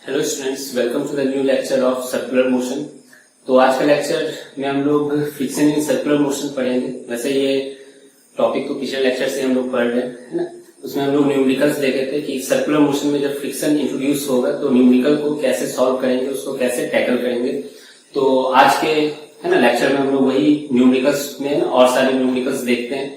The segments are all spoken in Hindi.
Hello students, welcome to the new lecture of circular motion. तो आज का लेक्चर में हम लोग फ्रिक्शन इन सर्कुलर मोशन पढ़ेंगे। वैसे ये टॉपिक तो पिछले लेक्चर से हम लोग पढ़ रहे हैं, है ना। उसमें हम लोग न्यूमेरिकल्स देखे थे कि सर्कुलर मोशन में जब फ्रिक्शन इंट्रोड्यूस होगा तो न्यूमेरिकल को कैसे सॉल्व करेंगे, उसको कैसे टैकल करेंगे। तो आज के है ना लेक्चर में हम लोग वही न्यूमेरिकल्स में और सारे न्यूमेरिकल्स देखते हैं।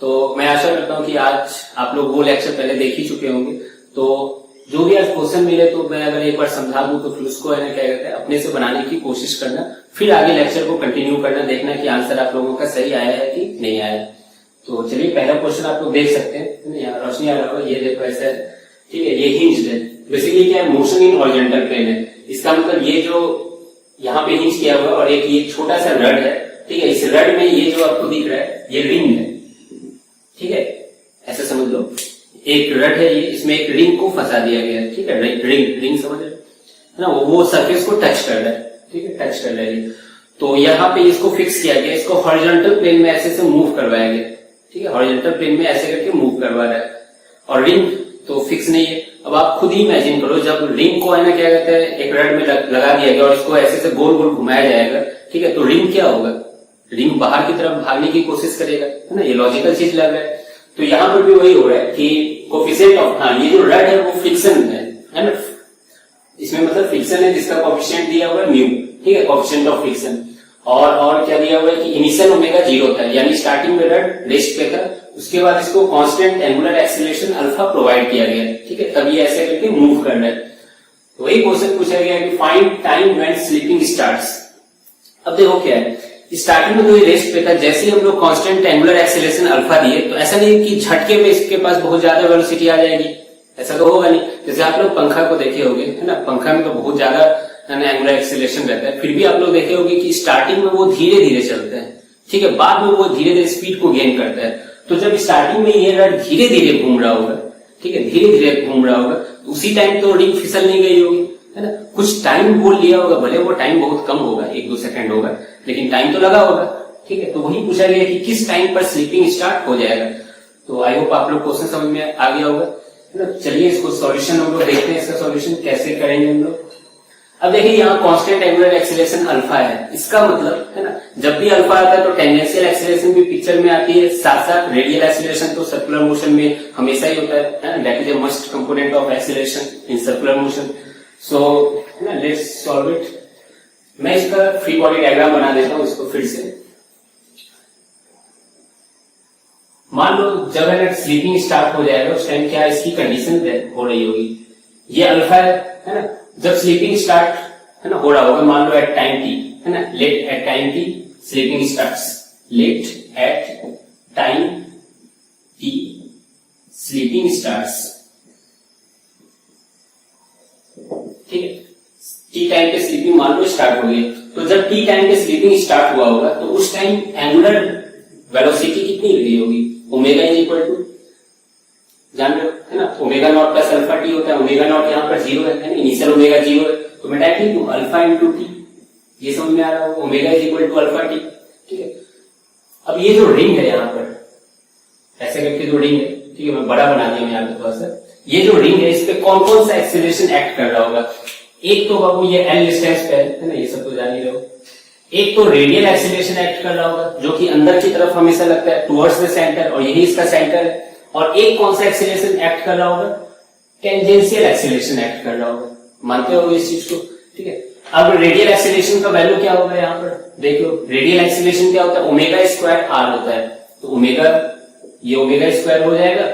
तो मैं आशा करता हूँ कि आज आप लोग वो लेक्चर पहले देख ही चुके होंगे। तो जो भी आज क्वेश्चन मिले तो मैं अगर एक बार समझा दूं तो फिर उसको है ना क्या कहते हैं अपने से बनाने की कोशिश करना, फिर आगे लेक्चर को कंटिन्यू करना, देखना कि आंसर आप लोगों का सही आया है कि नहीं आया। तो चलिए पहला क्वेश्चन आप लोग देख सकते हैं, यहाँ रोशनी आ रहा होगा, ये देखो ऐसा है, ठीक है। ये हिंज्ड है, बेसिकली क्या है, मोशन इन हॉरिजॉन्टल प्लेन है। इसका मतलब ये जो यहाँ पे हिंज किया हुआ और एक ये छोटा सा रड है, ठीक है। इस रड में ये जो आपको दिख रहा है ये रिंग है, ठीक है, ऐसा समझ लो। एक रड है ये, इसमें एक रिंग को फंसा दिया गया है, ठीक है। रिंग समझ रहे है ना, वो सरफेस को टच कर रहा है, ठीक है, टच कर रहा है। तो यहाँ पे इसको फिक्स किया गया, इसको हॉरिजॉन्टल प्लेन में ऐसे से मूव करवाया गया, ठीक है। हॉरिजॉन्टल प्लेन में ऐसे करके मूव करवा रहा है और रिंग तो फिक्स नहीं है। अब आप खुद ही इमेजिन करो, जब रिंग को है ना क्या कहते हैं एक रड में लगा दिया गया और इसको ऐसे से गोल गोल घुमाया जाएगा, ठीक है, तो रिंग क्या होगा, रिंग बाहर की तरफ भागने की कोशिश करेगा, है ना। ये लॉजिकल चीज लग रहा है। तो यहाँ पर भी वही हो रहा है कि कोफिशिएंट ऑफ, हाँ, ये जो रड है वो फ्रिक्शन है ना। इसमें मतलब फ्रिक्शन है जिसका कोफिशिएंट दिया हुआ है म्यू, ठीक है, कोफिशिएंट ऑफ फ्रिक्शन। और क्या दिया हुआ है कि इनिशियल ओमेगा 0 था, यानी स्टार्टिंग में रड रेस्ट पे था, उसके बाद इसको constant angular acceleration alpha provide किया गया, ठीक है, तब ये ऐसे करके मूव कर रहा है। तो वही क्वेश्चन पूछा गया कि find time when sleeping starts. अब देखो क्या है, स्टार्टिंग में तो ये रेस्ट पे था, जैसे ही हम लोग कांस्टेंट एंगुलर एक्सीलरेशन अल्फा दिए तो ऐसा नहीं कि झटके में इसके पास बहुत ज्यादा वेलोसिटी आ जाएगी, ऐसा तो होगा नहीं। जैसे आप लोग पंखा को देखे होंगे, है ना, पंखा में तो बहुत ज्यादा एंगुलर एक्सीलरेशन रहता है, फिर भी आप लोग देखे होंगे कि स्टार्टिंग में वो धीरे धीरे चलता है, ठीक है, बाद में वो धीरे धीरे स्पीड को गेन करता है। तो जब स्टार्टिंग में ये रड धीरे धीरे घूम रहा होगा, ठीक है, धीरे धीरे घूम रहा होगा, तो उसी टाइम तो रिंग फिसल नहीं गई होगी, है ना। कुछ टाइम वो लिया होगा, भले वो टाइम बहुत कम होगा, 1-2 सेकंड होगा, लेकिन टाइम तो लगा होगा, ठीक है। तो वही पूछा गया कि किस टाइम पर स्लीपिंग स्टार्ट हो जाएगा। तो आई होप आप लोग क्वेश्चन समझ में आ गया होगा, है ना। चलिए इसको सॉल्यूशन हम लोग देखते हैं, इसका सॉल्यूशन कैसे करेंगे हम लोग। अब देखिए यहाँ कांस्टेंट एंगुलर एक्सीलरेशन अल्फा है, इसका मतलब है ना जब भी अल्फा आता है तो टेंजेंशियल एक्सीलरेशन भी पिक्चर में आती है, साथ साथ रेडियल एक्सीलरेशन तो सर्कुलर मोशन में हमेशा ही होता है, that is a must component of acceleration in circular motion. So let's solve it. मैं इसका फ्री बॉडी डायग्राम बना देता हूं इसको फिर से। मान लो जब है स्लीपिंग स्टार्ट हो जाएगा उस टाइम क्या इसकी कंडीशन हो रही होगी, ये अल्फा है ना। जब स्लीपिंग स्टार्ट है ना हो रहा होगा, मान लो एट टाइम टी, है ना, let at time T slipping starts, let at time T slipping starts, ठीक है। टी टाइम पे स्लीपिंग मान लो स्टार्ट हो गई, तो जब टी टाइम पे स्लीपिंग स्टार्ट हुआ होगा तो उस टाइम एंगुलर वेलोसिटी कितनी रही होगी, ओमेगा इज इक्वल टू, जान रहे हो, है ना, omega naught plus alpha T होता है। ओमेगा नॉट यहाँ पर 0 है, इनिशियल ओमेगा 0 है, तो मैं डायरेक्ट लिख दूं अल्फा इंटू टी, ये समझ में आ रहा है, omega is equal to alpha T, ठीक है। अब ये जो रिंग है यहाँ पर ऐसे करके जो रिंग है, ठीक है, मैं बड़ा बना दिया यहाँ पे थोड़ा सा, ये जो रिंग है इस पे कौन कौन सा एक्सीलरेशन एक्ट कर रहा होगा। एक तो बाबू ये एल डिस्टेंस पे है ना, ये सब तो जान ही रहे हो। एक तो रेडियल एक्सीलरेशन एक्ट कर रहा होगा जो कि अंदर की तरफ हमेशा लगता है टुवर्ड्स द सेंटर, और यही इसका सेंटर है। और एक कौन सा एक्सीलरेशन एक्ट कर रहा होगा, टेंजेंशियल एक्सीलरेशन एक्ट कर रहा होगा, मानते हो इस चीज को, ठीक है। अब रेडियल एक्सीलरेशन का वैल्यू क्या होगा, यहाँ पर देख लो, रेडियल एक्सीलरेशन क्या होता है, ओमेगा स्क्वायर आर होता है, तो ओमेगा, ये ओमेगा स्क्वायर हो जाएगा,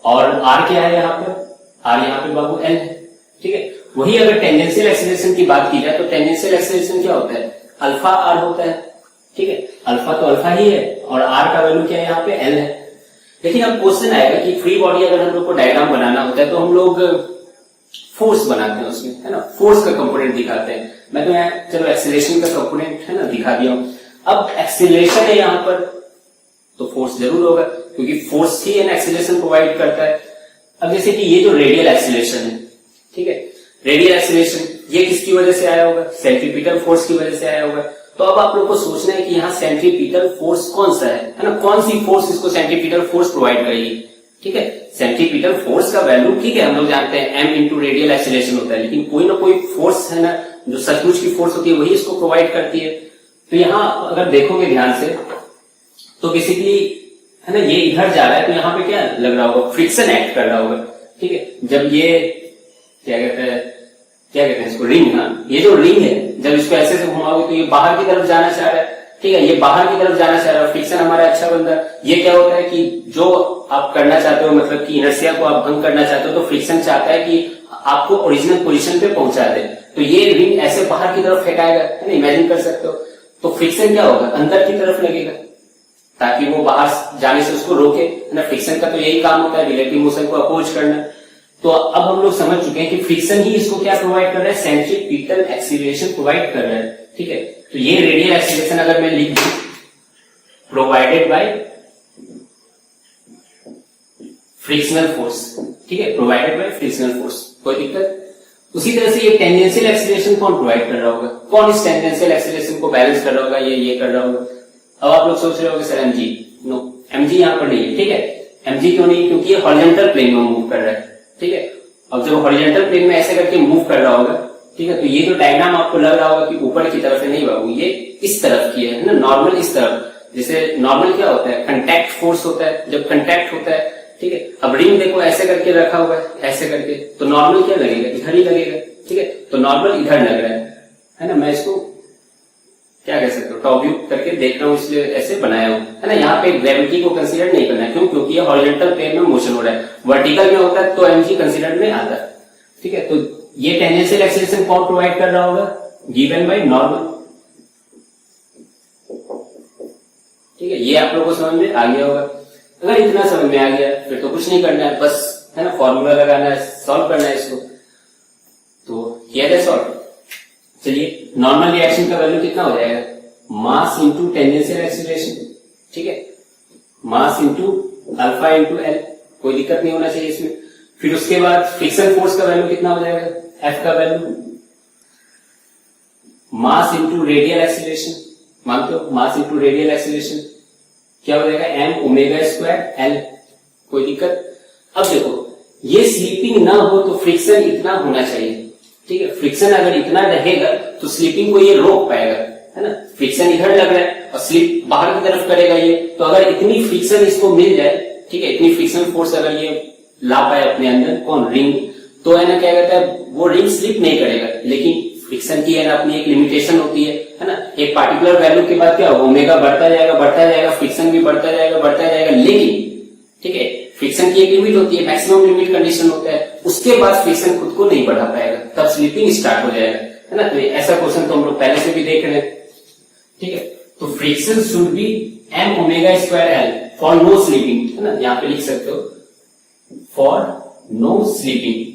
और आर क्या है यहाँ पर, आर यहाँ पे बाबू एल है, ठीक है। वही अगर टेंजेंशियल एक्सीलरेशन की बात की जाए तो टेंजेंशियल एक्सीलरेशन क्या होता है, अल्फा आर होता है, ठीक है। अल्फा तो अल्फा ही है और आर का वैल्यू क्या है यहाँ पे एल है। लेकिन अब क्वेश्चन आएगा कि फ्री बॉडी अगर हम लोग को डायग्राम बनाना होता है तो हम लोग फोर्स बनाते हैं उसमें, है ना, फोर्स का कंपोनेंट दिखाते हैं। मैं तो यहाँ चलो एक्सीलरेशन का कंपोनेंट है ना दिखा दिया हूं। अब एक्सीलरेशन है यहाँ पर तो फोर्स जरूर होगा क्योंकि फोर्स ही एक्सीलरेशन प्रोवाइड करता है। अब जैसे कि ये जो रेडियल एक्सीलरेशन है, ठीक है, रेडियल एक्सीलरेशन ये किसकी वजह से आया होगा, सेंट्रीपिटल फोर्स की वजह से आया होगा। तो अब आप लोग को सोचना है कि यहाँ सेंट्रीपिटल फोर्स कौन सा है ना, कौन सी फोर्स इसको सेंट्रीपिटल फोर्स प्रोवाइड करेगी, ठीक है। सेंट्रीपिटल फोर्स का वैल्यू ठीक है हम लोग जानते हैं m इंटू रेडियल एक्सीलरेशन होता है, लेकिन कोई ना कोई फोर्स है ना जो सचमुच की फोर्स होती है वही इसको प्रोवाइड करती है। तो यहाँ अगर देखोगे ध्यान से तो बेसिकली है ना ये इधर जा रहा है तो यहाँ पे क्या लग रहा होगा, फ्रिक्शन एक्ट कर रहा होगा, ठीक है। जब ये क्या कहते हैं इसको, रिंग, हाँ ये जो रिंग है जब इसको ऐसे से घुमाओगे तो ये बाहर की तरफ जाना चाह रहा है, ठीक है, ये बाहर की तरफ जाना चाह रहा है, फ्रिक्शन हमारा अच्छा बन रहा है। ये क्या होता है कि जो आप करना चाहते हो मतलब कि इनर्शिया को आप भंग करना चाहते हो तो फ्रिक्शन चाहता है कि आपको ओरिजिनल पोजीशन पे पहुंचा दे, तो ये रिंग ऐसे बाहर की तरफ फेंकाएगा, है ना, इमेजिन कर सकते हो। तो फ्रिक्शन क्या होगा, अंदर की तरफ लगेगा ताकि वो बाहर जाने से उसको रोके, है ना। फ्रिक्शन का तो यही काम होता है, रिलेटिव मोशन को अपोज करना। तो अब हम लोग समझ चुके हैं कि फ्रिक्शन ही इसको क्या प्रोवाइड कर रहा है, सेंट्रीपिटल एक्सीलरेशन प्रोवाइड कर रहा है, ठीक है। तो ये रेडियल एक्सीलरेशन अगर मैं लिख दूं, प्रोवाइडेड बाय फ्रिक्शनल फोर्स, ठीक है, प्रोवाइडेड बाय फ्रिक्शनल फोर्स, कोई दिक्कत। उसी तरह से ये टेंजेंशियल एक्सीलरेशन कौन प्रोवाइड कर रहा होगा, कौन इस टेंजेंशियल एक्सीलरेशन को बैलेंस कर रहा होगा, ये कर रहा होगा। अब आप लोग सोच रहे होंगे सर mg, नो mg यहां पर नहीं है, ठीक है। mg क्यों नहीं, क्योंकि ये हॉरिजॉन्टल प्लेन में मूव कर रहा है, ठीक है। अब जब हॉरिजॉन्टल प्लेन में ऐसे करके मूव कर रहा होगा, ठीक है, तो ये जो डायग्राम आपको लग रहा होगा कि ऊपर की तरफ है, नहीं बाबू ये इस तरफ की है ना, नॉर्मल इस तरफ। जैसे नॉर्मल क्या होता है, कंटैक्ट फोर्स होता है, जब कंटैक्ट होता है, ठीक है। अब रिंग देखो ऐसे करके रखा हुआ है, ऐसे करके, तो नॉर्मल क्या लगेगा, इधर ही लगेगा, ठीक है। तो नॉर्मल इधर लग रहा है ना। मैं इसको क्या कह सकते हो, टॉप व्यू करके देख रहा हूँ इसलिए ऐसे बनाया हूं, है ना। यहाँ पे ग्रेविटी को कंसीडर नहीं करना है, क्यों, क्योंकि ये हॉरिजॉन्टल प्लेन में मोशन हो रहा है। वर्टिकल में होता है तो mg कंसीडर में आता है, ठीक है। तो ये टेंजेंशियल एक्सीलरेशन कौन प्रोवाइड कर रहा होगा, गिवन बाय नॉर्मल, ठीक है। ये आप लोगों को समझ में आ गया होगा। अगर इतना समझ में आ गया फिर तो कुछ नहीं करना है, बस है ना फॉर्मूला लगाना है, सॉल्व करना है इसको। तो किया जाए सॉल्व। चलिए, नॉर्मल रिएक्शन का वैल्यू कितना हो जाएगा, मास इंटू टेंजेंशियल एक्सीलरेशन, ठीक है, mass into alpha into L, कोई दिक्कत नहीं होना चाहिए इसमें। फिर उसके बाद फ्रिक्शन फोर्स का वैल्यू कितना हो जाएगा, एफ का value, mass into radial acceleration, मानते हो मास इंटू रेडियल एक्सीलरेशन क्या हो जाएगा, एम ओमेगा स्क्वायर एल, कोई दिक्कत। अब देखो ये स्लीपिंग ना हो तो फ्रिक्शन इतना होना चाहिए, ठीक है। फ्रिक्शन अगर इतना रहेगा तो स्लीपिंग को ये रोक पाएगा, है ना। फ्रिक्शन इधर लग रहा है और स्लिप बाहर की तरफ करेगा ये, तो अगर इतनी फ्रिक्शन इसको मिल जाए, ठीक है, इतनी फ्रिक्शन फोर्स अगर ये ला पाए अपने अंदर, कौन, रिंग, तो है ना क्या कहता है, वो रिंग स्लिप नहीं करेगा। लेकिन फ्रिक्शन की है ना अपनी एक लिमिटेशन होती है ना। एक पार्टिकुलर वैल्यू के बाद क्या होगा, ओमेगा बढ़ता जाएगा, फ्रिक्शन भी बढ़ता जाएगा, लेकिन ठीक है फ्रिक्शन की एक लिमिट होती है, मैक्सिमम लिमिट कंडीशन होता है, उसके बाद फ्रिक्शन खुद को नहीं बढ़ा पाएगा, तब स्लीपिंग स्टार्ट हो जाएगा, है ना। तो ऐसा क्वेश्चन तो हम लोग पहले से भी देख रहे हैं, ठीक है। तो friction should be M omega square L for no slipping, है ना, यहां पे लिख सकते हो for no slipping,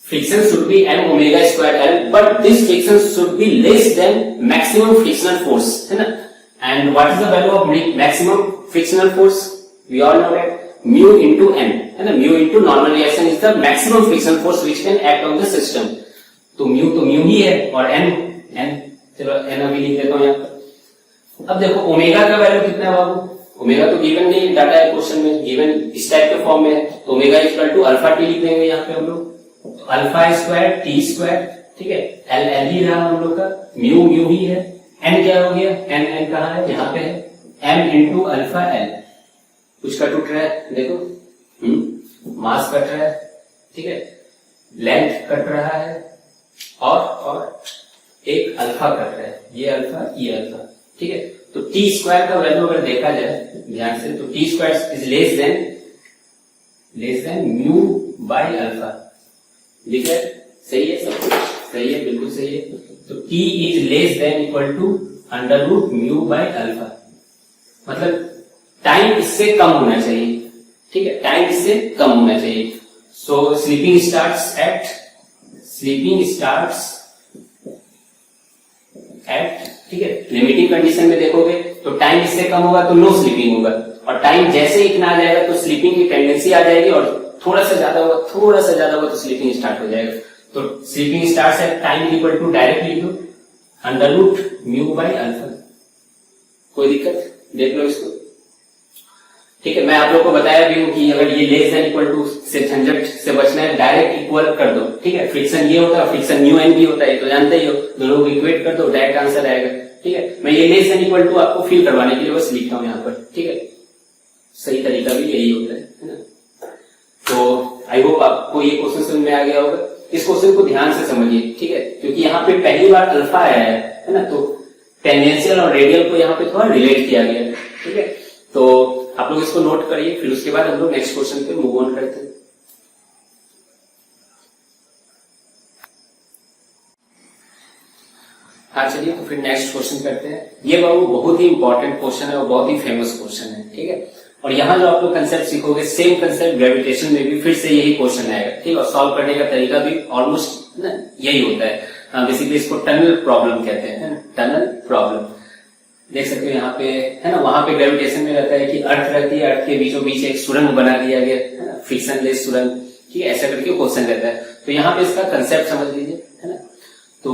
friction should be m omega square L, but this friction should be less than maximum frictional force, है ना। And what is the value of maximum frictional force? We all know that mu into n, है ना। mu into normal reaction is the maximum frictional force which can act on the system. तो mu ही है और n चलो n अभी लिख देता हूं यहाँ पर। अब देखो ओमेगा का वैल्यू कितना है बाबू, ओमेगा तो गिवन नहीं, डाटा है क्वेश्चन में, गिवन इस टाइप के फॉर्म में है, तो omega equal to alpha T लिख देंगे यहाँ पे हम लोग, तो अल्फा स्क्वायर टी स्क्वायर, ठीक है, एल एल ही रहा हम लोग का, म्यू ही है, एन क्या हो गया, एन कहाँ है, यहाँ पे है, एम इंटू अल्फा एल। कुछ कट उठ रहा है देखो, मास कट रहा है, ठीक है, लेंथ कट रहा है, और एक अल्फा कट रहा है, ये अल्फा ये अल्फा, ठीक है। तो टी स्क्वायर का वैल्यू अगर देखा जाए ध्यान से, तो T square is less then mu by alpha, ठीक है, सही है, सब कुछ सही है, बिल्कुल सही है। तो t is less than equal to under root mu by alpha, मतलब टाइम इससे कम होना चाहिए, ठीक है, टाइम इससे कम होना चाहिए। सो स्लीपिंग स्टार्ट्स एट, ठीक है, लिमिटिंग कंडीशन में देखोगे तो टाइम इससे कम होगा तो नो स्लीपिंग होगा, और टाइम जैसे ही इतना आ जाएगा तो स्लीपिंग की टेंडेंसी आ जाएगी, और थोड़ा सा ज्यादा होगा तो स्लीपिंग स्टार्ट हो जाएगा। तो slipping start at time equal to direct लिख दो under root mu by alpha, कोई दिक्कत, देख लो इसको, ठीक है, मैं आप लोगों को बताया भी हूं कि अगर ये लेस देन इक्वल टू से झंझट से बचना है, डायरेक्ट इक्वल कर दो। ठीक है, फ्रिक्शन ये होता है, फ्रिक्शन न्यू एन भी होता है, तो जानते ही हो, दोनों को इक्वेट कर दो, डायरेक्ट आंसर आएगा। ठीक है, मैं ये लेस देन इक्वल टू आपको फील करवाने के लिए बस लिखता हूं यहाँ पर। ठीक है, सही तरीका भी यही होता है ना। तो आई होप आपको ये क्वेश्चन समझ में आ गया होगा। इस क्वेश्चन को ध्यान से समझिए। ठीक है, क्योंकि यहाँ पे पहली बार अल्फा आया है ना, तो टेंजेंशियल और रेडियल को यहाँ पे थोड़ा रिलेट किया गया है। ठीक है, तो आप लोग इसको नोट करिए, फिर उसके बाद हम लोग नेक्स्ट क्वेश्चन पे मूव ऑन करते हैं। हाँ चलिए, तो फिर नेक्स्ट क्वेश्चन करते हैं। ये बाबू बहुत ही इंपॉर्टेंट क्वेश्चन है और बहुत ही फेमस क्वेश्चन है। ठीक है, और यहाँ जो आप लोग कंसेप्ट सीखोगे, सेम कंसेप्ट ग्रेविटेशन में भी फिर से यही क्वेश्चन आएगा। ठीक है, और सॉल्व करने का तरीका भी ऑलमोस्ट ना यही होता है। बेसिकली इसको टनल प्रॉब्लम कहते हैं, टनल प्रॉब्लम। देख सकते हो यहाँ पे है ना, वहां पे ग्रेविटेशन में रहता है कि अर्थ रहती है, अर्थ के बीचों बीच एक सुरंग बना दिया गया है ना, फ्रिक्शनलेस सुरंग। ठीक है, ऐसा करके क्वेश्चन रहता है। तो यहाँ पे इसका कंसेप्ट समझ लीजिए, है ना। तो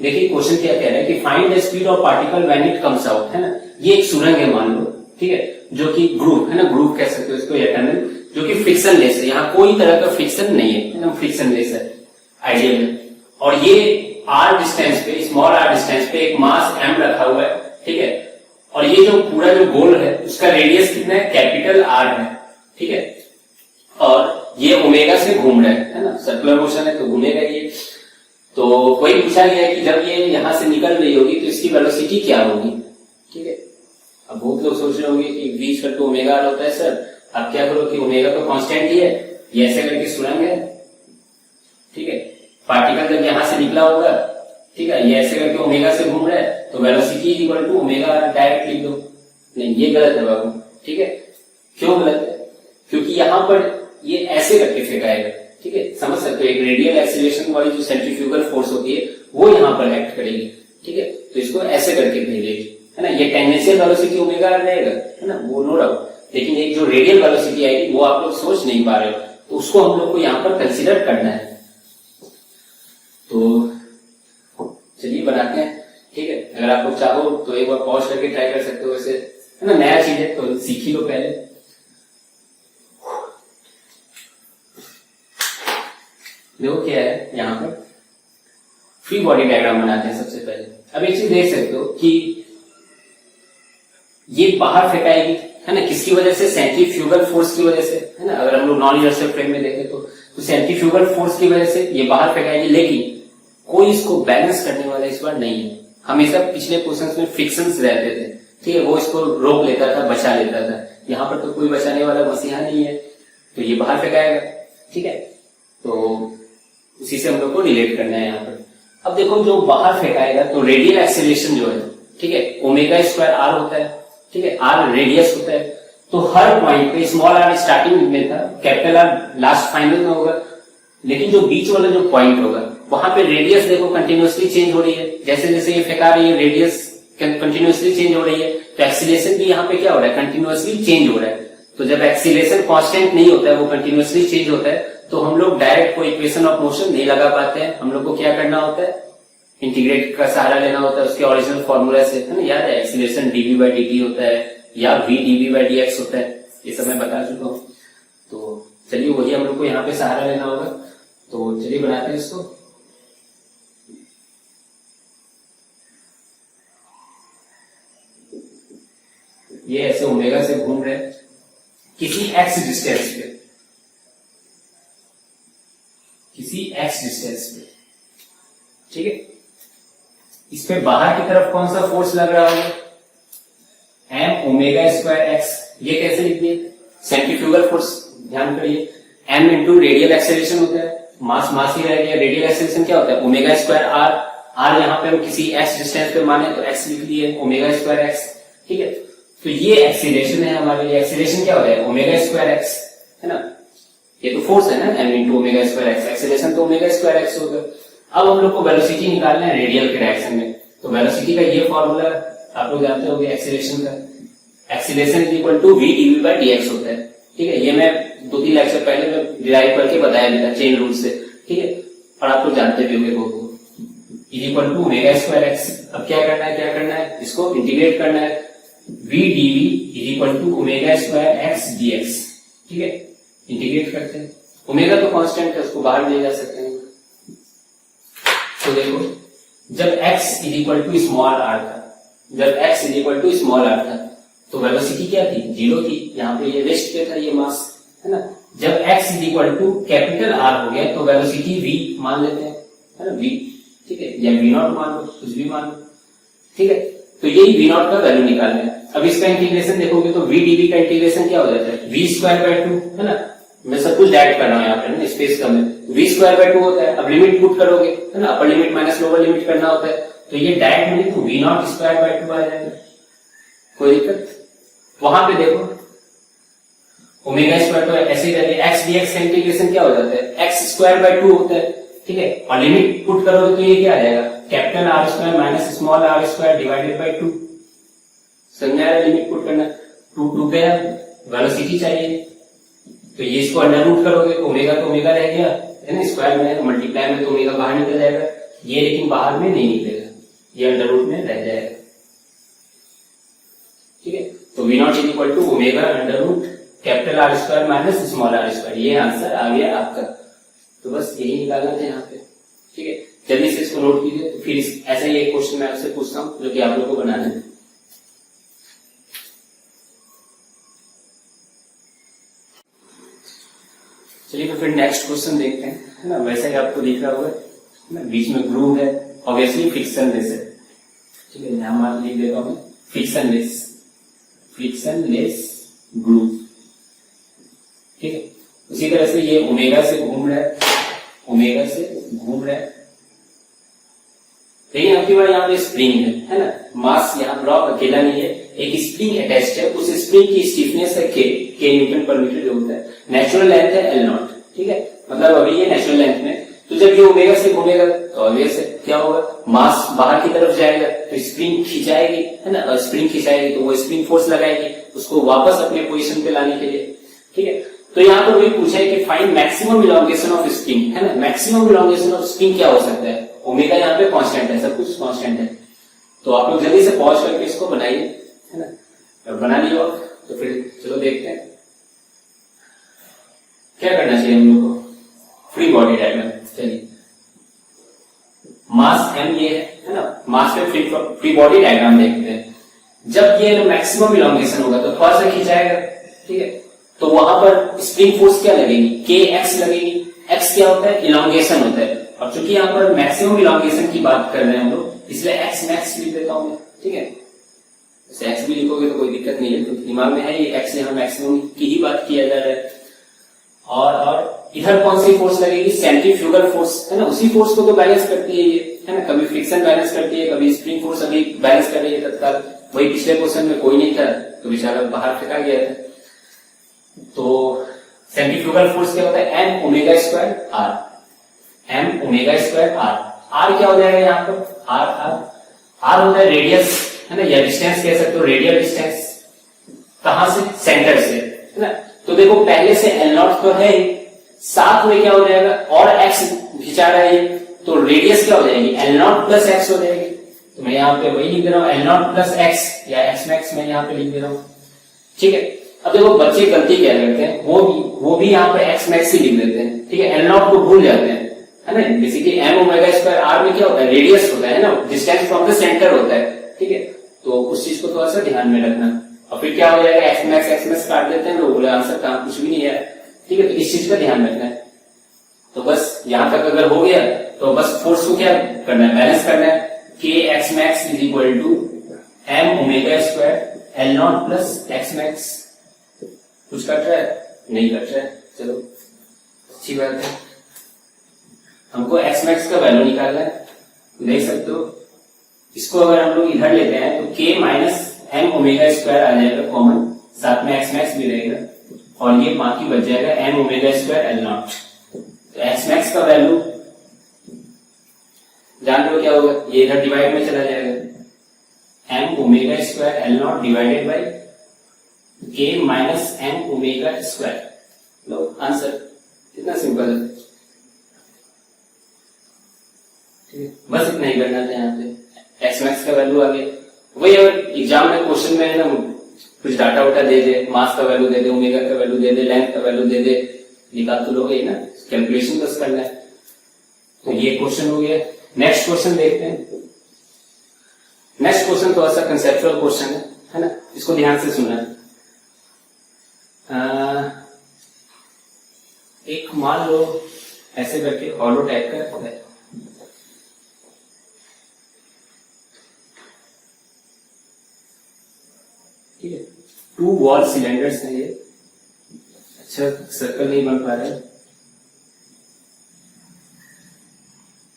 देखिए क्वेश्चन क्या कह रहा है कि find the speed of particle when it comes out, है ना। ये एक सुरंग है मान लो, ठीक है, जो कि ग्रुप है ना, ग्रुप कह सकते हो इसको, या टनल, जो कि फ्रिक्शनलेस है। यहाँ कोई तरह का फ्रिक्शन नहीं है, एकदम फ्रिक्शनलेस है आइडियल में। और ये आर डिस्टेंस पे, स्मॉल आर डिस्टेंस पे एक मास एम रखा हुआ है। ठीक है, और ये जो पूरा जो गोल है उसका रेडियस कितना है, कैपिटल आर है। ठीक है, और ये ओमेगा से घूम रहा है ना, सर्कुलर मोशन है तो घूमेगा ये। तो वही पूछा गया है कि जब ये यहां से निकल रही होगी तो इसकी वेलोसिटी क्या होगी। ठीक है, अब बहुत लोग सोच रहे होंगे कि v equal to omega R होता है सर। आप क्या करो कि ओमेगा तो कांस्टेंट ही है, ये ऐसे करके सुरंग है। ठीक है, पार्टिकल जब यहां से निकला होगा, ठीक है, ये ऐसे करके ओमेगा से घूम रहा है, तो velocity equal to omega R direct लिख दो। नहीं, ये गलत है बाबू। ठीक है, क्यों गलत है, क्योंकि यहां पर ये ऐसे करके फेंकाएगा। ठीक है, समझ सकते हो, एक रेडियल एक्सीलरेशन वाली जो सेंट्रीफ्यूगल फोर्स होती है वो यहां पर एक्ट करेगी। ठीक है, तो इसको ऐसे करके भेजेगी, है ना। ये टेंजेंशियल वेलोसिटी ओमेगा आर रहेगा, है ना, वो नो डाउट। लेकिन एक जो रेडियल वेलोसिटी आएगी वो आप लोग सोच नहीं पा रहे हो, तो उसको हम लोग को यहाँ पर कंसिडर करना है। तो चलिए बनाते हैं। ठीक है, अगर आप लोग चाहो तो एक बार पॉज करके ट्राई कर सकते हो, वैसे है ना, नया चीज है तो सीख ही लो पहले। देखो क्या है यहाँ पर, फ्री बॉडी डायग्राम बनाते हैं सबसे पहले। अब एक चीज देख सकते हो कि ये बाहर फेंकाएगी, है ना, किसकी वजह से, सेंट्रीफ्यूगल फोर्स की वजह से, है ना। अगर हम लोग नॉन इनर्शियल फ्रेम में देखें तो सेंट्रीफ्यूगल फोर्स की वजह से ये बाहर फेंकाएगी, लेकिन कोई इसको बैलेंस करने वाला इस बार नहीं है। हमेशा पिछले क्वेश्चंस में फ्रिक्शंस रहते थे, ठीक है, वो इसको रोक लेता था, बचा लेता था। यहाँ पर तो कोई बचाने वाला मसीहा नहीं है, तो ये बाहर फेंकाएगा। ठीक है, तो उसी से हम लोग को रिलेट करना है यहाँ पर। अब देखो जो बाहर फेंकाएगा तो रेडियल एक्सेलरेशन जो है, ठीक है, ओमेगा स्क्वायर आर होता है। ठीक है, आर रेडियस होता है, तो हर पॉइंट पे स्मॉल आर स्टार्टिंग में था, कैपिटल आर लास्ट फाइनल में होगा, लेकिन जो बीच वाला जो पॉइंट होगा वहां पे रेडियस देखो कंटिन्यूअसली चेंज हो रही है। जैसे जैसे ये फेंका रही है रेडियस कंटिन्यूअसली चेंज हो रही है, तो एक्सीलरेशन भी यहाँ पे क्या हो रहा है, कंटिन्यूअसली चेंज हो रहा है। तो जब एक्सीलरेशन कांस्टेंट नहीं होता है, वो कंटिन्यूअसली चेंज होता है, तो हम लोग डायरेक्ट कोई इक्वेशन ऑफ मोशन नहीं लगा पाते हैं। हम लोग को क्या करना होता है, इंटीग्रेट का सहारा लेना होता है उसके ओरिजिनल फॉर्मूला से, है ना। याद है, एक्सीलरेशन dv by dt होता है या v dv by dx होता है, ये सब मैं बता चुका हूँ। तो चलिए वही हम लोग को यहाँ पे सहारा लेना होगा। तो चलिए बनाते हैं इसको। ये ऐसे ओमेगा से घूम रहे हैं किसी x डिस्टेंस पे, किसी x डिस्टेंस पे। ठीक है, इस पे बाहर की तरफ कौन सा फोर्स लग रहा होगा, m ओमेगा स्क्वायर x। ये कैसे लिख दिए, सेंट्रीफ्यूगल फोर्स, ध्यान करिए, m इंटू रेडियल एक्सेलरेशन होता है, मास मास ही रह गया, रेडियल एक्सेलरेशन क्या होता है, ओमेगा स्क्वायर r। r यहाँ पे हम किसी x डिस्टेंस पे माने तो x लिख लिए, ओमेगा स्क्वायर x। ठीक है, तो ये एक्सीलरेशन है हमारे लिए। एक्सीलरेशन क्या होता है, ओमेगा स्क्वायर x, है ना। ये तो फोर्स है ना, m into omega square x, acceleration तो ओमेगा स्क्वायर x होगा। अब हम लोग को वेलोसिटी निकालना है रेडियल के डायरेक्शन में, तो वेलोसिटी का ये फॉर्मूला आप लोग जानते होंगे एक्सीलरेशन का, acceleration is equal to v dv by dx होता है। ठीक है, ये मैं 2-3 लेक्चर पहले मैं डिराइव करके बताया भी था चेन रूल से। ठीक है, और आप लोग जानते भी होंगे वो is equal to omega square x। अब क्या करना है, इसको इंटीग्रेट करना है। V dv is equal to omega square x dx. ठीक है, इंटीग्रेट करते हैं। ओमेगा तो कांस्टेंट है, उसको बाहर ले जा सकते हैं। तो देखो, जब x is equal to small R था, जब x is equal to small R था, तो वेलोसिटी क्या थी? 0 थी। यहाँ पे ये रेस्ट पे था, ये मास है ना। जब x is equal to capital R हो गया तो वेलोसिटी v मान लेते हैं, है ना, v। ठीक है, या v नॉट मान लो, कुछ भी मान लो। ठीक है, तो यही v नॉट का वैल्यू निकालना है। अब इसका इंटीग्रेशन देखोगे तो v dv का इंटीग्रेशन क्या हो जाता है? v स्क्वायर बाय 2, है ना। मैं सब कुछ ऐड कर रहा हूँ यहाँ पे ना, स्पेस कम है। v स्क्वायर बाय 2 होता है। अब लिमिट पुट करोगे, है ना, upper limit minus lower limit करना होता है, तो ये डायरेक्ट में लिखो v नॉट स्क्वायर बाय 2 आ जाएगा। कोई दिक्कत? वहां पे देखो ओमेगा स्क्वायर, तो ऐसे ही रहते हैं। x dx का इंटीग्रेशन क्या हो जाता है? x स्क्वायर बाय 2 होता है। ठीक है, और लिमिट पुट करोगे तो ये क्या आ जाएगा? Capital R square minus small r square divided by 2। समझ आया? लिमिट पुट करना, 2 गया, वेलोसिटी चाहिए, तो ये इसको अंडर रूट करोगे तो ओमेगा रह गया, है ना, स्क्वायर में मल्टीप्लाई में तो ओमेगा बाहर निकल जाएगा। ये लेकिन बाहर में नहीं निकलेगा, ये अंडर रूट में रह जाएगा। ठीक है, तो V not is equal to omega under root capital R square minus small r square. ये आंसर आ गया आपका। तो बस यही निकालना था यहाँ पे। ठीक है, जल्दी से इसको नोट कीजिए। तो फिर ऐसा ही एक क्वेश्चन मैं आपसे पूछता हूँ जो कि आप लोग को बनाना है। चलिए, तो फिर नेक्स्ट क्वेश्चन देखते हैं, है ना। वैसे ही आपको दिख रहा होगा ना, बीच में ग्रूव है, ऑब्वियसली फ्रिक्शनलेस है। ठीक है, यहाँ मान लिख देता हूँ फ्रिक्शनलेस ग्रूव। ठीक है, उसी तरह से ये ओमेगा से घूम रहा है, लेकिन आपकी बार यहाँ पे स्प्रिंग है ना। मास यहाँ ब्लॉक अकेला नहीं है, एक स्प्रिंग अटैच्ड है। उस स्प्रिंग की स्टिफनेस है के न्यूटन पर मीटर जो होता है। नेचुरल लेंथ है L नॉट। ठीक है, मतलब अभी ये नेचुरल लेंथ में, तो जब ये ओमेगा से घूमेगा तो ऑब्वियस है क्या होगा? मास बाहर की तरफ जाएगा, तो स्प्रिंग खिंचाएगी, है ना। स्प्रिंग खिंचाएगी तो वो स्प्रिंग फोर्स लगाएगी उसको वापस अपने पोजीशन पे लाने के लिए। ठीक है, तो यहाँ पर वही पूछा है कि find maximum elongation of spring, है ना। मैक्सिमम इलॉन्गेशन ऑफ स्प्रिंग क्या हो सकता है? ओमेगा यहाँ पे कांस्टेंट है, सब कुछ कांस्टेंट है। तो आप लोग जल्दी से पॉज करके इसको बनाइए, है ना। बना लियो आप, तो फिर चलो देखते हैं क्या करना चाहिए हम लोग को। फ्री बॉडी डायग्राम, चलिए, मास m ये है ना, मास पे फ्री बॉडी डायग्राम देखते हैं। जब ये मैक्सिमम इलॉन्गेशन होगा तो थोड़ा सा खिंचाएगा। ठीक है, तो वहां पर स्प्रिंग फोर्स क्या लगेगी? kx लगेगी। x क्या होता है? इलॉन्गेशन होता है। और चूंकि यहाँ पर मैक्सिमम इलॉन्गेशन की बात कर रहे हैं हम लोग, इसलिए x मैक्स लिख देता हूं मैं। ठीक है, x भी लिखोगे तो कोई दिक्कत नहीं है, तो दिमाग में है ये x यहाँ मैक्सिमम की ही बात किया जा रहा है। और इधर कौन सी फोर्स लगेगी? सेंट्रीफ्यूगल फोर्स, है ना। उसी फोर्स को तो बैलेंस करती है ये, है ना। कभी फ्रिक्शन बैलेंस करती है, कभी स्प्रिंग फोर्स अभी बैलेंस कर रही है तत्काल। वही पिछले क्वेश्चन में कोई नहीं था तो बेचारा बाहर फेंका गया था। तो सेंट्रीफ्यूगल फोर्स क्या होता है? m omega square r, m omega square r। r क्या हो जाएगा यहाँ पर? r होता है रेडियस, है ना, या डिस्टेंस कह सकते हो, रेडियल डिस्टेंस। कहां से? सेंटर से, है ना। तो देखो पहले से L नॉट तो है, साथ में क्या हो जाएगा? और x खिंचा रहा है, तो रेडियस क्या हो जाएगी? L नॉट प्लस x हो जाएगी। तो मैं यहाँ पे वही लिख दे रहा हूँ, L नॉट प्लस x या x मैक्स मैं यहाँ पे लिख दे रहा हूँ। ठीक है, अब देखो बच्चे गलती क्या करते हैं, वो भी यहाँ पे x मैक्स ही लिख देते हैं। ठीक है, L नॉट को भूल जाते हैं, है ना। Basically m omega square r में क्या होता है? रेडियस होता है ना, डिस्टेंस फ्रॉम द सेंटर होता है। ठीक है, तो उस चीज को थोड़ा सा ध्यान में रखना। और फिर क्या हो जाएगा? x मैक्स काट देते हैं लोग, बोले आंसर कहां, कुछ भी नहीं है। ठीक है, तो इस चीज का ध्यान रखना है। तो बस यहां तक अगर हो गया तो बस फोर्स को क्या करना है? बैलेंस करना है। k x max is equal to m omega square L not plus x max. कुछ कट रहा है? नहीं कट रहा है, चलो अच्छी बात है। हमको x मैक्स का वैल्यू निकालना है, देख सकते हो। इसको अगर हम लोग इधर लेते हैं तो k minus m omega square आ जाएगा कॉमन, साथ में x मैक्स भी रहेगा, और ये बाकी बच जाएगा m omega square L not. तो x मैक्स का वैल्यू जान लो क्या होगा? ये इधर डिवाइड में चला जाएगा, m omega square L not divided by k minus m omega square. Low answer, कितना सिंपल है। ठीक है, बस इतना ही करना था यहाँ पे। x मैक्स का वैल्यू आ गया, वही अगर एग्जाम में क्वेश्चन में है ना कुछ डाटा वाटा दे दे, मास का वैल्यू दे दे, ओमेगा का वैल्यू दे दे, लेंथ का वैल्यू दे दे, निकाल तो लोगे ना, कैलकुलेशन बस करना है। तो ये क्वेश्चन हो गया। नेक्स्ट क्वेश्चन देखते हैं। नेक्स्ट क्वेश्चन थोड़ा सा कंसेप्चुअल क्वेश्चन है ना, इसको ध्यान से सुनना। एक मान लो ऐसे करके हॉलो टाइप का है, ठीक है, 2 वॉल सिलेंडर्स हैं ये। अच्छा सर्कल नहीं बन पा रहा है,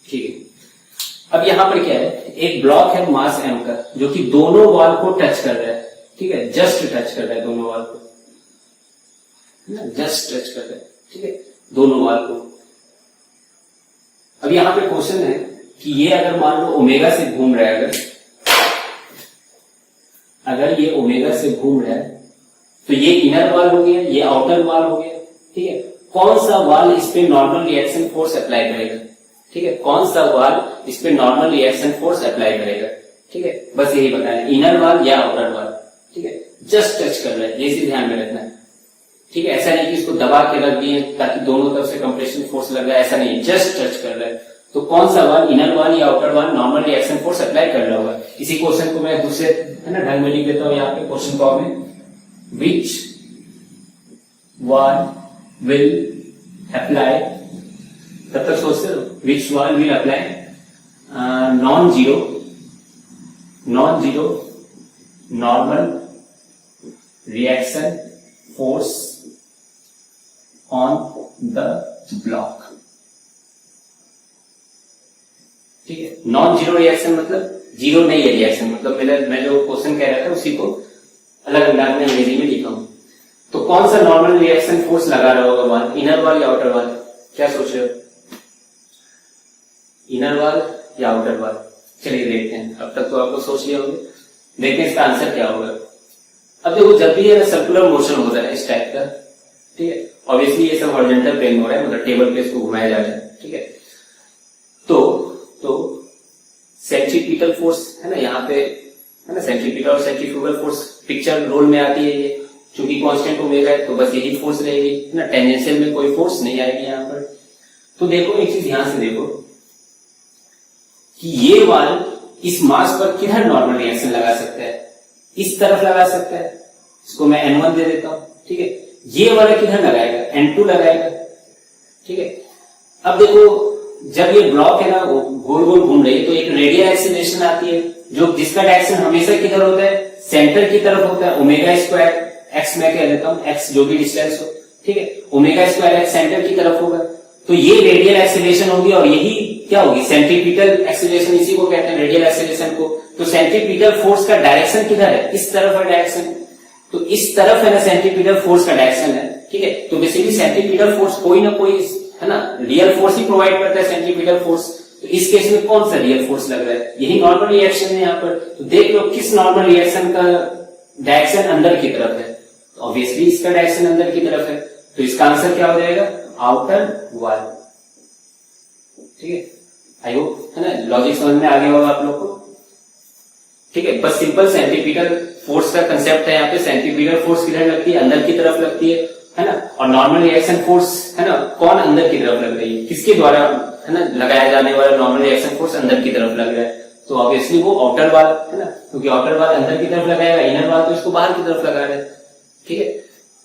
ठीक है। अब यहां पर क्या है, एक ब्लॉक है मास m का जो कि दोनों वॉल को टच कर रहा है, ठीक है, जस्ट टच कर रहा है दोनों वॉल को, जस्ट टच कर रहा है, ठीक है, दोनों वॉल को। अब यहां पे क्वेश्चन है कि ये अगर मान लो ओमेगा से घूम रहा है, अगर ये ओमेगा से घूम रहा है तो ये इनर वॉल हो गया, ये आउटर वॉल हो गया, ठीक है। कौन सा वॉल इस पे नॉर्मल रिएक्शन फोर्स अप्लाई करेगा, ठीक है, कौन सा वॉल इस पे नॉर्मल रिएक्शन फोर्स अप्लाई करेगा, ठीक है, बस यही बताना, इनर वॉल या आउटर वॉल, ठीक है, जस्ट टच कर रहा है, ये ध्यान में रखना है, ठीक है। ऐसा नहीं कि इसको दबा के रख दिए ताकि दोनों तरफ से कंप्रेशन फोर्स लग रहा है, ऐसा नहीं, जस्ट टच कर रहा है। तो कौन सा वॉल, इनर वॉल या outer wall, normal reaction force apply कर रहा होगा। इसी क्वेश्चन को मैं दूसरे है ना ढंग में लिख देता हूं यहाँ पे क्वेश्चन फॉर्म में, विच वॉल विल अप्लाई, तब तक सोचते हो, which wall will apply non zero normal reaction force on the block, ठीक है। नॉन जीरो रिएक्शन मतलब जीरो नहीं है रिएक्शन, मतलब मैं जो क्वेश्चन कह रहा था उसी को अलग अंदाज में अंग्रेजी में लिखा हूं। तो कौन सा नॉर्मल रिएक्शन फोर्स लगा रहा होगा वॉल, इनर वॉल या आउटर वॉल, क्या सोच रहे हो, इनर वॉल या आउटर वॉल? चलिए देखते हैं, अब तक तो आप लोग सोच लिए होंगे, देखते हैं इसका आंसर क्या होगा। अब देखो जब भी ये सर्कुलर मोशन हो रहा है इस टाइप का, ठीक है, ऑब्वियसली ये सब हॉरिजॉन्टल प्लेन हो रहा है, मतलब टेबल पे इसको घुमाया जा रहा है, ठीक है। तो सेंट्रीपिटल फोर्स है ना यहाँ पे, है ना, सेंट्रीपिटल और सेंट्रीफ्यूगल फोर्स पिक्चर रोल में आती है, ये चूंकि कांस्टेंट ओमेगा है तो बस यही फोर्स रहेगी, है ना, टेंजेंशियल में कोई फोर्स नहीं आएगी यहाँ पर। तो देखो एक चीज ध्यान से देखो कि ये वाल इस मास पर किधर नॉर्मल रिएक्शन लगा सकता है, इस तरफ लगा सकता है, इसको मैं N1 दे देता हूं, ठीक है। ये वाला किधर लगाएगा, N2 लगाएगा, ठीक है। अब देखो जब ये ब्लॉक है ना वो गोल गोल घूम रही है तो एक रेडियल एक्सीलरेशन आती है, जो जिसका डायरेक्शन हमेशा किधर होता है, सेंटर की तरफ होता है, ओमेगा स्क्वायर एक्स मैं कह देता हूं, एक्स जो भी डिस्टेंस हो, ठीक है, ओमेगा स्क्वायर एक्स सेंटर की तरफ होगा, तो ये रेडियल एक्सीलरेशन होगी और यही क्या होगी, सेंट्रीपिटल एक्सीलरेशन, इसी को कहते हैं रेडियल एक्सीलरेशन को। तो सेंट्रीपिटल फोर्स का डायरेक्शन किधर है, इस तरफ है डायरेक्शन, तो इस तरफ है ना सेंट्रीपिटल फोर्स का डायरेक्शन है, ठीक है। तो बेसिकली सेंट्रीपिटल फोर्स कोई ना कोई है ना रियल फोर्स ही प्रोवाइड करता है सेंट्रीपिटल फोर्स। तो इस केस में कौन सा रियल फोर्स लग रहा है, यही नॉर्मल रिएक्शन है यहाँ पर। तो देख लो किस नॉर्मल रिएक्शन का डायरेक्शन अंदर की तरफ है, तो ऑब्वियसली इसका डायरेक्शन अंदर की तरफ है, तो इसका आंसर क्या हो जाएगा, आउटर वॉल, ठीक है। आई होप है ना लॉजिक समझ में आ गया होगा आप लोग को, ठीक है। बस सिंपल सेंट्रीपिटल फोर्स का कंसेप्ट है यहाँ पे, सेंट्रीपिटल फोर्स किधर लगती है, अंदर की तरफ लगती है ना, और नॉर्मल रिएक्शन फोर्स है ना कौन अंदर की तरफ लग रही है, किसके द्वारा है ना लगाया जाने वाला नॉर्मल रिएक्शन फोर्स अंदर की तरफ लग रहा है, तो ऑब्वियसली वो आउटर वाल है ना, क्योंकि आउटर वाल अंदर की तरफ लगाएगा, इनर वाल तो इसको बाहर की तरफ लगा रहा है, ठीक है।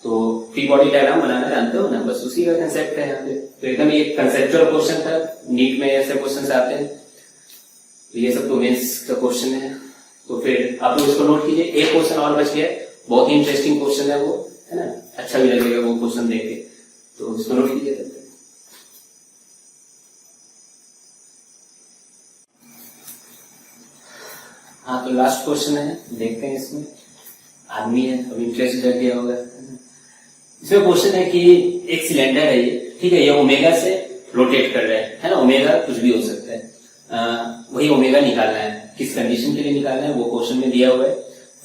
तो फ्री बॉडी डायग्राम बनाना जानते हो ना, बस उसी का कंसेप्ट है यहाँ पे। तो एकदम ये कंसेप्चुअल क्वेश्चन था, नीट में ऐसे क्वेश्चन आते हैं, तो ये सब तो मेंस का क्वेश्चन है। तो फिर आप लोग इसको नोट कीजिए, एक क्वेश्चन और बच गया, बहुत ही इंटरेस्टिंग क्वेश्चन है वो, है ना, अच्छा भी लगेगा वो क्वेश्चन देख के, तो इसको नोट कीजिए। हाँ तो लास्ट क्वेश्चन है, देखते हैं इसमें, आदमी है अब इंटरेस्ट जग गया होगा। इसमें क्वेश्चन है कि एक सिलेंडर है ये, ठीक है, ये ओमेगा से रोटेट कर रहा है ना, ओमेगा कुछ भी हो सकता है, वही ओमेगा निकालना है, किस कंडीशन के लिए निकालना है वो क्वेश्चन में दिया हुआ है।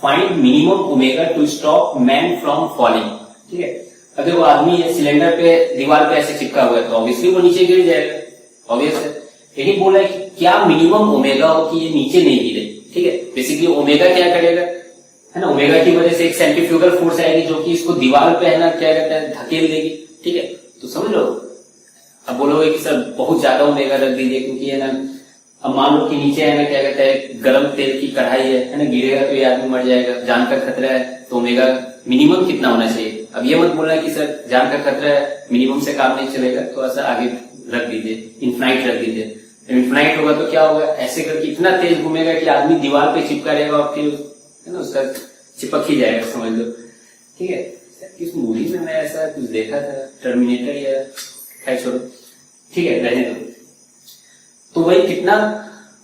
Find minimum omega to stop man from falling, ठीक है। अब देखो आदमी है सिलेंडर पे दीवार पे ऐसे चिपका हुआ है तो ऑब्वियसली वो नीचे गिर जाएगा, ऑब्वियस है। यही बोला है कि क्या मिनिमम ओमेगा हो कि ये नीचे नहीं गिरे, ठीक है। बेसिकली ओमेगा क्या करेगा, है ना, ओमेगा की वजह से एक सेंट्रीफ्यूगल फोर्स आएगी जो कि इसको दीवार पे, है ना, क्या कहता है, धकेल देगी, ठीक है। तो समझ लो, अब बोलोगे कि सर बहुत ज्यादा ओमेगा रख दीजिए, क्योंकि है ना, अब मान लो कि नीचे, है ना, क्या कहता है, गरम तेल की कढ़ाई है ना, गिरेगा तो ये आदमी मर जाएगा, जान का खतरा है, तो ओमेगा मिनिमम कितना होना चाहिए। अब ये मत बोलना कि सर जान का खतरा है, मिनिमम से काम नहीं चलेगा, थोड़ा सा आगे रख दीजिए, इन्फिनाइट रख दीजिए। इन्फिनाइट होगा तो क्या होगा, ऐसे करके इतना तेज घूमेगा कि आदमी दीवार पे चिपका रहेगा और फिर, है ना, उसका चिपक ही जाएगा, समझ लो, ठीक है। किस मूवी में मैं ऐसा कुछ देखा था, टर्मिनेटर या, खैर छोड़ो, ठीक है, रहने दो। तो वही कितना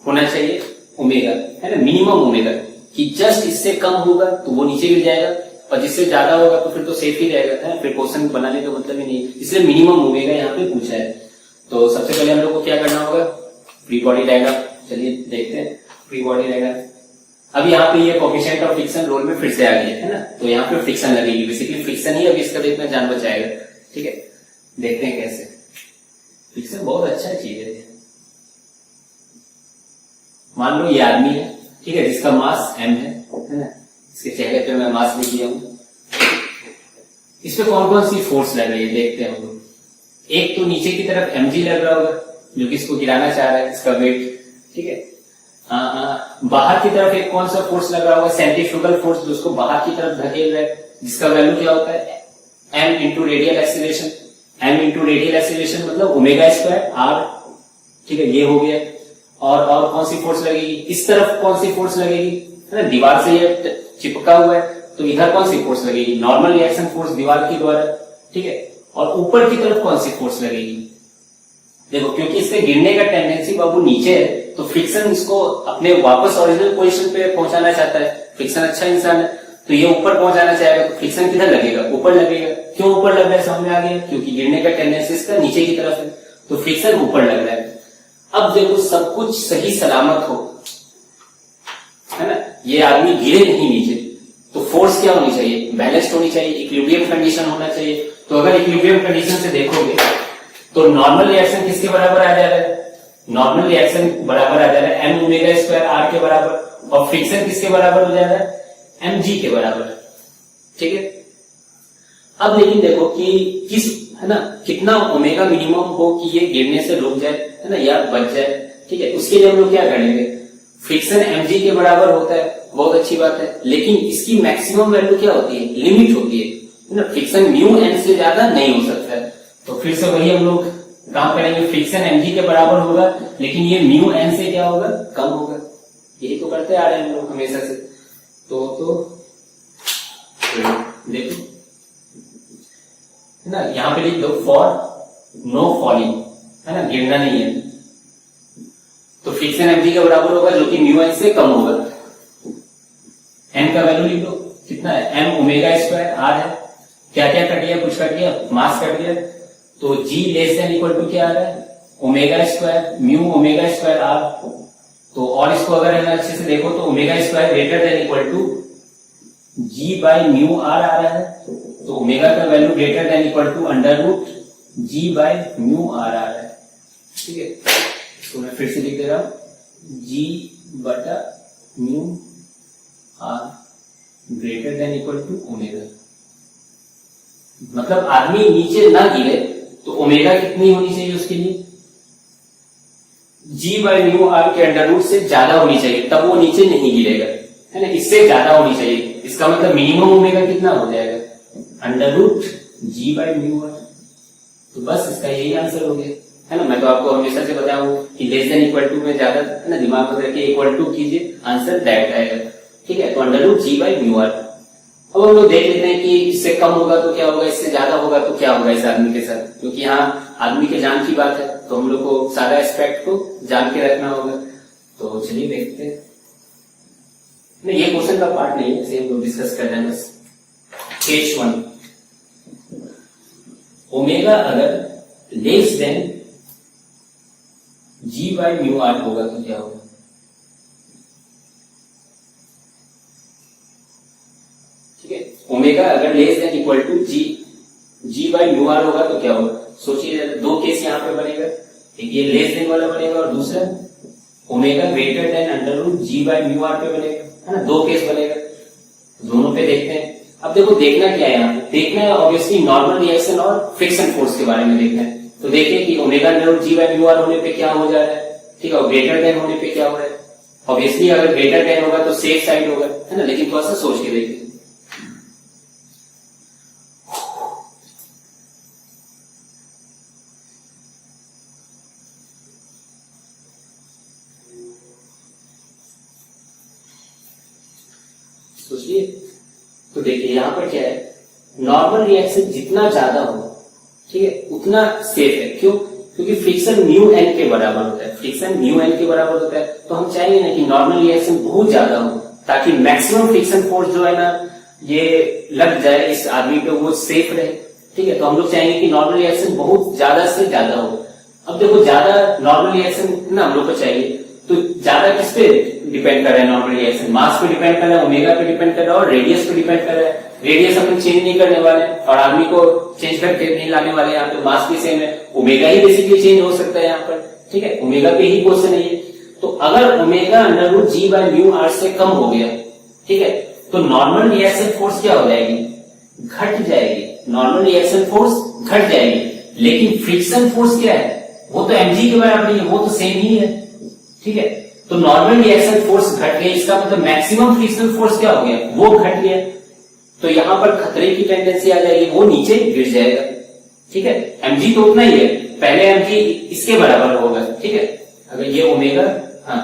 होना चाहिए ओमेगा, है ना, मिनिमम ओमेगा, कि जस्ट इससे कम होगा तो वो नीचे गिर जाएगा, और जिससे ज्यादा होगा तो फिर तो सेफ ही रहेगा, है, फिर क्वेश्चन बनाने का मतलब ही नहीं, इसलिए मिनिमम ओमेगा यहाँ पे पूछा है। तो सबसे पहले हम लोग को क्या करना होगा, फ्री बॉडी डायग्राम, चलिए देखते हैं फ्री बॉडी डायग्राम। अब यहाँ पे ये कोएफिशिएंट ऑफ फ्रिक्शन रोल में फिर से आ गया, है ना, तो यहाँ पे फ्रिक्शन लगेगी, बेसिकली फ्रिक्शन ही अब इसका देखना जान बचाएगा, ठीक है। देखते हैं कैसे। फ्रिक्शन बहुत अच्छा चीज है। मान लो ये आदमी है, ठीक है, जिसका मास m है ना, इसके चेहरे पे मैं मास लिख दिया हूं। इस पे कौन कौन सी फोर्स लग रही है देखते हैं हम लोग। एक तो नीचे की तरफ mg लग रहा होगा, जो कि इसको गिराना चाह रहा है, इसका वेट, ठीक है। बाहर की तरफ एक कौन सा फोर्स लग रहा होगा, सेंट्रीफ्यूगल फोर्स, जो उसको बाहर की तरफ धकेल रहा है, जिसका वैल्यू क्या होता है, m into radial acceleration. m into radial acceleration मतलब ओमेगा स्क्वायर r, ठीक है, ये हो गया। और कौन सी फोर्स लगेगी, इस तरफ कौन सी फोर्स लगेगी, है ना, दीवार से ये चिपका हुआ है, तो इधर कौन सी फोर्स लगेगी, नॉर्मल रिएक्शन फोर्स दीवार के द्वारा, ठीक है। और ऊपर की तरफ कौन सी फोर्स लगेगी, देखो, क्योंकि इसके गिरने का टेंडेंसी बाबू नीचे है, तो फ्रिक्शन इसको अपने वापस ओरिजिनल पोजीशन पे पहुंचाना चाहता है। फ्रिक्शन अच्छा इंसान है, तो ये ऊपर पहुंचाना चाहेगा, तो फ्रिक्शन किधर लगेगा, ऊपर लगेगा। क्यों ऊपर लग रहा है, समझ में आ गया, क्योंकि गिरने का टेंडेंसी इसका नीचे की तरफ है, तो फ्रिक्शन ऊपर लग रहा है। अब देखो, सब कुछ सही सलामत हो, है ना, ये आदमी गिरे नहीं नीचे, तो फोर्स क्या होनी चाहिए, बैलेंस्ड होनी चाहिए, इक्विलिब्रियम कंडीशन होना चाहिए। तो अगर इक्विलिब्रियम कंडीशन से देखोगे तो नॉर्मल रिएक्शन किसके बराबर आ जा रहा है, नॉर्मल रिएक्शन बराबर आ जा रहा है m ओमेगा स्क्वायर r के बराबर, और फ्रिक्शन किसके बराबर हो जा रहा है, mg के बराबर, ठीक है। अब लेकिन देखो कि किस, है ना, कितना ओमेगा मिनिमम हो कि ये गिरने से रुक जाए, है ना, या बच जाए, ठीक है। उसके लिए हम लोग क्या करेंगे, फ्रिक्शन mg के बराबर होता है, बहुत अच्छी बात है, लेकिन इसकी मैक्सिमम वैल्यू क्या होती है, लिमिट होती है ना, फ्रिक्शन म्यू n से ज्यादा नहीं हो सकता है। तो फिर से वही हम लोग काम करेंगे, फ्रिक्शन mg के बराबर होगा, लेकिन ये म्यू n से क्या होगा, कम होगा। यही तो करते आ रहे हैं हम लोग हमेशा से। तो देखो, है ना, यहाँ पे लिख दो फॉर नो फॉलिंग, है ना, गिरना नहीं है, तो फ्रिक्शन mg के बराबर होगा, जो कि म्यू n से कम होगा। n का वैल्यू लिख दो, कितना है, m ओमेगा स्क्वायर r है, क्या क्या कट गया, कुछ कट गया, मास कट गया, तो g less than equal to क्या आ रहा है, omega square mu omega square r। तो और इसको अगर अच्छे से देखो तो omega square greater than equal to g by mu r आ रहा है, तो ओमेगा का value greater than equal to under root g by mu r आ रहा है, ठीक है। इसको मैं फिर से लिख दे रहा हूं, g बटा mu r greater than equal to omega. मतलब आदमी नीचे ना गिरे तो ओमेगा कितनी होनी चाहिए उसके लिए, g बाई म्यू r के अंडर रूट से ज्यादा होनी चाहिए, तब वो नीचे नहीं गिरेगा, है ना, इससे ज्यादा होनी चाहिए। इसका मतलब मिनिमम ओमेगा कितना हो जाएगा, under root g by mu r। तो बस इसका यही आंसर हो गया, है ना। मैं तो आपको हमेशा से बताऊं कि लेस देन इक्वल टू में ज्यादा, है ना, दिमाग में रखिए, इक्वल टू कीजिए, आंसर डायरेक्ट आएगा, ठीक है। तो under root g by mu r। अब हम लोग देख लेते हैं कि इससे कम होगा तो क्या होगा, इससे ज्यादा होगा तो क्या होगा इस आदमी के साथ, क्योंकि यहाँ आदमी के जान की बात है, तो हम लोग को सारा एस्पेक्ट को जान के रखना होगा। तो चलिए देखते हैं, नहीं ये क्वेश्चन का पार्ट नहीं है, इसे हम लोग डिस्कस कर रहे हैं बस। केस 1, ओमेगा अगर less than g by mu r होगा तो क्या होगा, ठीक है। ओमेगा अगर less than equal to g by mu r होगा तो क्या होगा, सोचिए, दो केस यहाँ पे बनेगा, एक ये लेस देन वाला बनेगा और दूसरा omega greater than under root G by mu R पे बनेगा, है ना, दो केस बनेगा, दोनों पे देखते हैं। अब देखो देखना क्या है यहाँ पे, देखना है ऑब्वियसली नॉर्मल रिएक्शन और फ्रिक्शन फोर्स के बारे में देखना है। तो देखिए कि omega under root G by mu R होने पे क्या हो जा रहा है, ठीक है, और ग्रेटर देन होने पे क्या हो रहा है। ऑब्वियसली अगर ग्रेटर देन होगा तो सेफ साइड होगा, है ना, लेकिन थोड़ा सा सोच के देखिए। सोचिए, तो देखिए यहां पर क्या है, नॉर्मल रिएक्शन जितना ज्यादा हो, ठीक है, उतना सेफ है। क्यों? क्योंकि फ्रिक्शन म्यू एन के बराबर होता है, फ्रिक्शन म्यू एन के बराबर होता है। तो हम चाहेंगे ना कि नॉर्मल रिएक्शन बहुत ज्यादा हो, ताकि मैक्सिमम फ्रिक्शन फोर्स जो है ना ये लग जाए इस आदमी पे, वो सेफ रहे, ठीक है। तो हम लोग चाहेंगे कि नॉर्मल रिएक्शन बहुत ज्यादा से ज्यादा हो। अब देखो ज्यादा नॉर्मल रिएक्शन ना हम लोग को चाहिए, तो ज्यादा किस पे डिपेंड कर रहा है नॉर्मल रिएक्शन, मास पे डिपेंड कर रहा है, ओमेगा पे डिपेंड कर रहा है और रेडियस पे डिपेंड कर रहा है। रेडियस अपन चेंज नहीं करने वाले और आदमी को चेंज करके नहीं लाने वाले, यहाँ पे मास भी सेम है, ओमेगा ही बेसिकली चेंज हो सकता है यहाँ पर, ठीक है, ओमेगा पे ही क्वेश्चन है ये। तो अगर omega under root G by mu R से कम हो गया, ठीक है, तो नॉर्मल रिएक्शन फोर्स क्या हो जाएगी, घट जाएगी, नॉर्मल रिएक्शन फोर्स घट जाएगी। लेकिन फ्रिक्शन फोर्स क्या है, वो तो mg के बराबर ही है, वो तो सेम ही है, ठीक है। तो नॉर्मल रिएक्शन फोर्स घट गया, इसका मतलब मैक्सिमम फ्रिक्शनल फोर्स क्या हो गया, वो घट गया। तो यहां पर खतरे की टेंडेंसी आ जाएगी, वो नीचे गिर जाएगा, ठीक है। mg तो उतना ही है, पहले mg इसके बराबर होगा, ठीक है। अगर ये ओमेगा, हाँ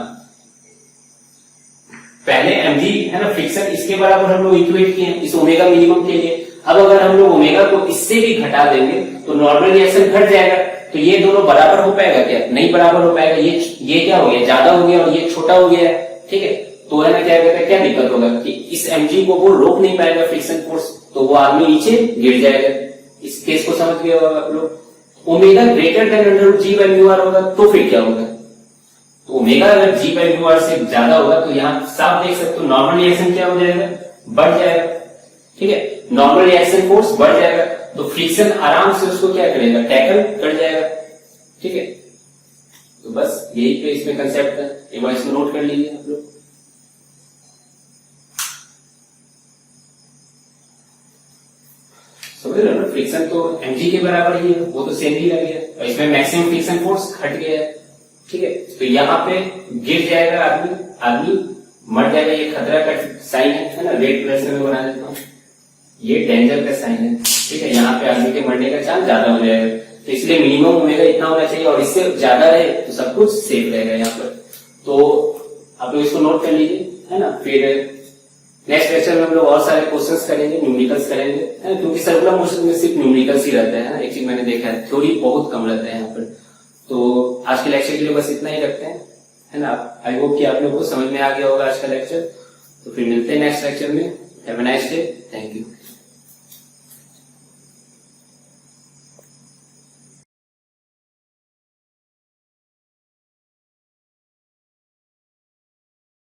पहले mg है ना, फ्रिक्शन इसके बराबर हम लोग इक्वेट किए इस ओमेगा मिनिमम के लिए। अब अगर हम लोग ओमेगा को इससे भी घटा देंगे तो नॉर्मल रिएक्शन घट जाएगा, तो ये दोनों बराबर हो पाएगा क्या, नहीं बराबर हो पाएगा। ये क्या हो गया, ज्यादा हो गया और ये छोटा हो गया है, ठीक है। तो है ना, क्या कहते हैं, क्या दिक्कत होगा कि इस mg को वो रोक नहीं पाएगा फ्रिक्शन फोर्स, तो वो आदमी नीचे गिर जाएगा। इस केस को समझ गए होगा आप लोग। Omega greater than under root G by mu R होगा तो फिर क्या होगा, तो ओमेगा अगर जी बाय म्यू आर से ज्यादा होगा तो यहाँ साफ देख सकते हो नॉर्मल रिएक्शन क्या हो जाएगा, बढ़ जाएगा, ठीक है, नॉर्मल रिएक्शन फोर्स बढ़ जाएगा। तो फ्रिक्शन आराम से उसको क्या करेगा, टैकल कर जाएगा, ठीक है। तो बस यही पे इसमें कंसेप्ट है, एक बार इसमें नोट कर लीजिए आप लोग। समझ रहे हो ना, फ्रिक्शन तो mg के बराबर ही है, वो तो सेम ही लग गया, और इसमें मैक्सिमम फ्रिक्शन फोर्स घट गया है, ठीक है। तो यहाँ पे गिर जाएगा आदमी मर जाएगा, ये खतरा का साइन है ना, रेड कलर से मैं बना देता हूँ, ये डेंजर का साइन है, ठीक है। यहाँ पे आदमी के मरने का चांस ज्यादा हो जाएगा, तो इसलिए मिनिमम ओमेगा इतना होना चाहिए, और इससे ज्यादा रहे तो सब कुछ सेफ रहेगा यहाँ पर। तो आप लोग इसको नोट कर लीजिए, है ना। फिर नेक्स्ट लेक्चर में हम लोग और सारे क्वेश्चंस करेंगे, न्यूमेरिकल्स करेंगे, है ना, क्योंकि सर्कुलर मोशन में सिर्फ न्यूमेरिकल्स ही रहता है ना, एक चीज मैंने देखा है, थ्योरी बहुत कम रहता है यहाँ पर। तो आज के लेक्चर के लिए बस इतना ही रखते हैं, है ना। आई होप कि आप लोगों को समझ में आ गया होगा आज का लेक्चर। तो फिर मिलते हैं नेक्स्ट लेक्चर में। Have a nice day, thank you.